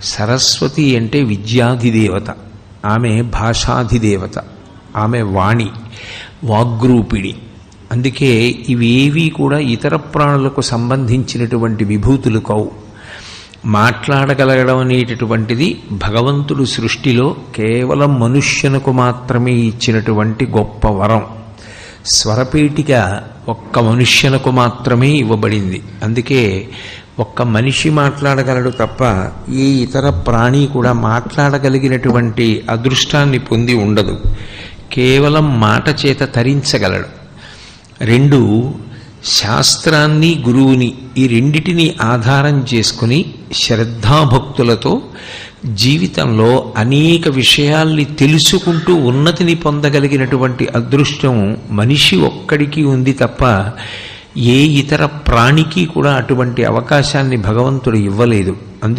సరస్వతి అంటే విద్యాధిదేవత, ఆమె భాషాధిదేవత, ఆమె వాణి, వాగ్రూపిణి. అందుకే ఇవేవీ కూడా ఇతర ప్రాణులకు సంబంధించినటువంటి విభూతులు కావు. మాట్లాడగలగడం అనేటటువంటిది భగవంతుడు సృష్టిలో కేవలం మనుష్యునకు మాత్రమే ఇచ్చినటువంటి గొప్ప వరం. స్వరపేటిక ఒక్క మనుష్యునకు మాత్రమే ఇవ్వబడింది. అందుకే ఒక్క మనిషి మాట్లాడగలడు తప్ప ఏ ఇతర ప్రాణి కూడా మాట్లాడగలిగినటువంటి అదృష్టాన్ని పొంది ఉండదు. కేవలం మాట చేత తరించగలడు. రెండు, శాస్త్రాన్ని గురువుని ఈ రెండిటిని ఆధారం చేసుకుని శ్రద్ధాభక్తులతో జీవితంలో అనేక విషయాల్ని తెలుసుకుంటూ ఉన్నతిని పొందగలిగినటువంటి అదృష్టం మనిషి ఒక్కడికి ఉంది తప్ప ఏ ఇతర ప్రాణికి కూడా అటువంటి అవకాశాన్ని భగవంతుడు ఇవ్వలేదు.